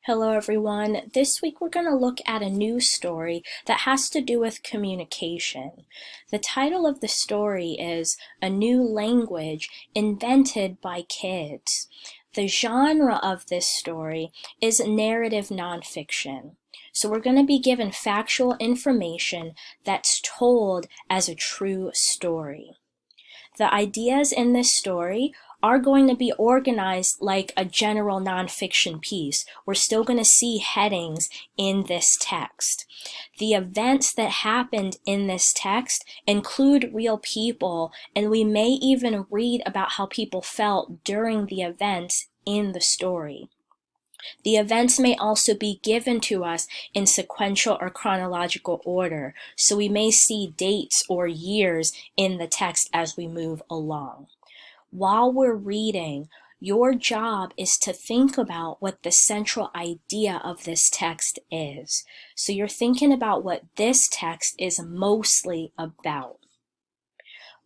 Hello everyone. This week we're going to look at a new story that has to do with communication. The title of the story is A New Language Invented by Kids. The genre of this story is narrative nonfiction. So we're going to be given factual information that's told as a true story. The ideas in this story are going to be organized like a general nonfiction piece. We're still going to see headings in this text. The events that happened in this text include real people, and we may even read about how people felt during the events in the story. The events may also be given to us in sequential or chronological order, so we may see dates or years in the text as we move along. While we're reading, your job is to think about what the central idea of this text is. So you're thinking about what this text is mostly about.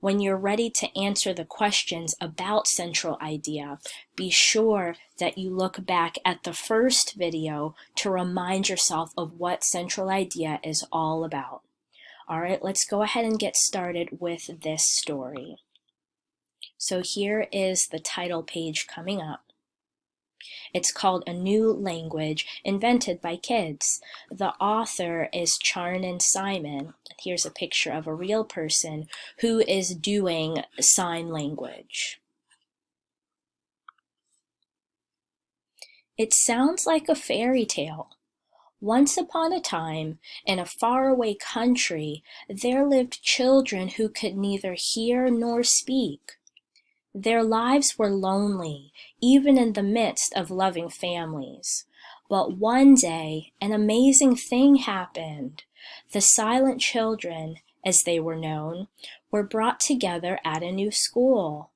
When you're ready to answer the questions about central idea, be sure that you look back at the first video to remind yourself of what central idea is all about. All right, let's go ahead and get started with this story. So here is the title page coming up. It's called A New Language Invented by Kids. The author is Charnan Simon. Here's a picture of a real person who is doing sign language. It sounds like a fairy tale. Once upon a time, in a faraway country, there lived children who could neither hear nor speak. Their lives were lonely, even in the midst of loving families. But one day, an amazing thing happened. The silent children, as they were known, were brought together at a new school.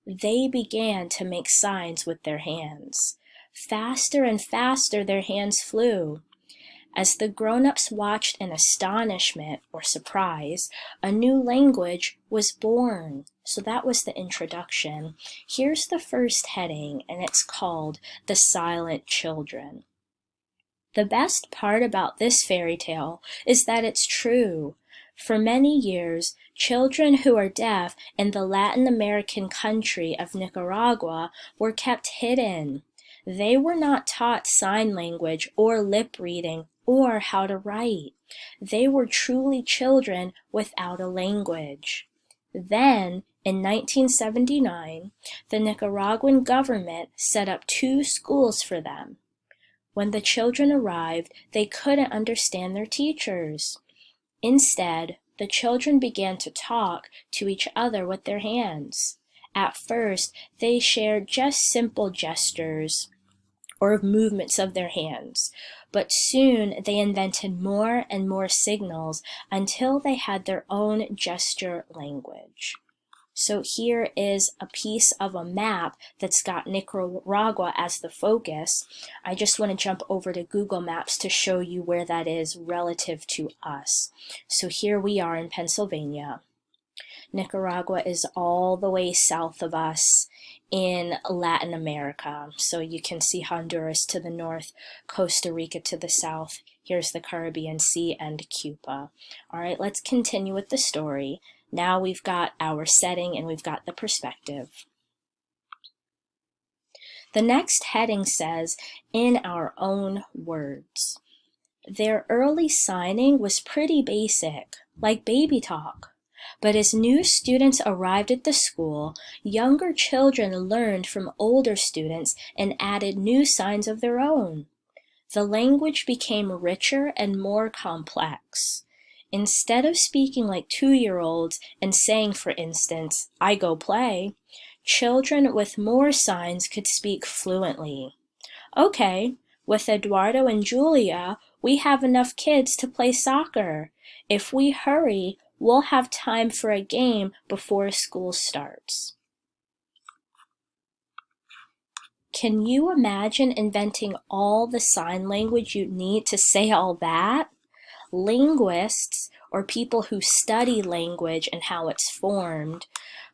They began to make signs with their hands. Faster and faster their hands flew. As the grown-ups watched in astonishment or surprise, a new language was born. So that was the introduction. Here's the first heading, and it's called The Silent Children. The best part about this fairy tale is that it's true. For many years, children who are deaf in the Latin American country of Nicaragua were kept hidden. They were not taught sign language or lip reading or how to write. They were truly children without a language. Then, in 1979, the Nicaraguan government set up 2 schools for them. When the children arrived, they couldn't understand their teachers. Instead, the children began to talk to each other with their hands. At first, they shared just simple gestures or movements of their hands, but soon they invented more and more signals until they had their own gesture language. So here is a piece of a map that's got Nicaragua as the focus. I just want to jump over to Google Maps to show you where that is relative to us. So here we are in Pennsylvania. Nicaragua is all the way south of us in Latin America. So you can see Honduras to the north, Costa Rica to the south. Here's the Caribbean Sea and Cuba. All right, let's continue with the story. Now we've got our setting and we've got the perspective. The next heading says, in our own words. Their early signing was pretty basic, like baby talk. But as new students arrived at the school, younger children learned from older students and added new signs of their own. The language became richer and more complex. Instead of speaking like 2-year-olds and saying, for instance, "I go play," children with more signs could speak fluently. Okay, with Eduardo and Julia, we have enough kids to play soccer. If we hurry, we'll have time for a game before school starts. Can you imagine inventing all the sign language you'd need to say all that? Linguists, or people who study language and how it's formed,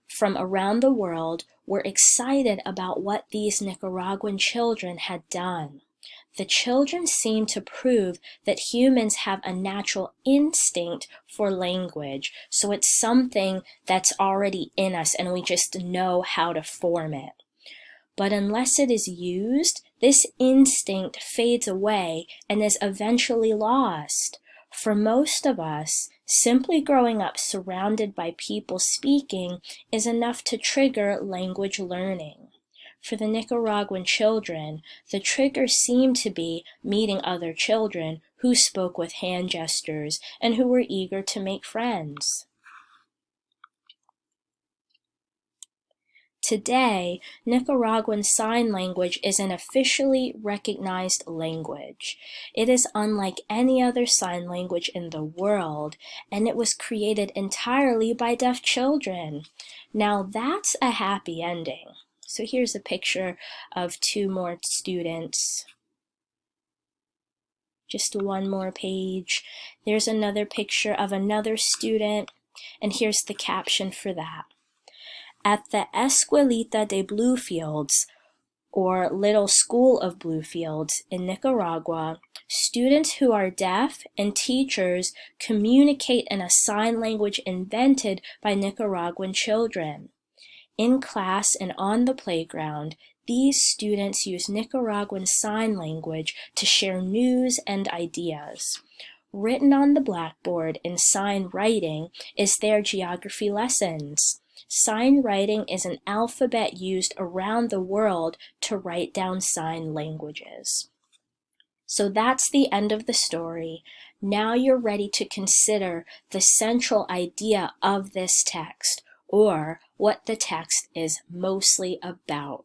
from around the world were excited about what these Nicaraguan children had done. The children seem to prove that humans have a natural instinct for language, so it's something that's already in us and we just know how to form it. But unless it is used, this instinct fades away and is eventually lost. For most of us, simply growing up surrounded by people speaking is enough to trigger language learning. For the Nicaraguan children, the trigger seemed to be meeting other children who spoke with hand gestures and who were eager to make friends. Today, Nicaraguan Sign Language is an officially recognized language. It is unlike any other sign language in the world, and it was created entirely by deaf children. Now that's a happy ending. So here's a picture of two more students. Just one more page. There's another picture of another student, and here's the caption for that. At the Escuelita de Bluefields, or Little School of Bluefields in Nicaragua, students who are deaf and teachers communicate in a sign language invented by Nicaraguan children. In class and on the playground, these students use Nicaraguan Sign Language to share news and ideas. Written on the blackboard in sign writing is their geography lessons. Sign writing is an alphabet used around the world to write down sign languages. So that's the end of the story. Now you're ready to consider the central idea of this text, or what the text is mostly about.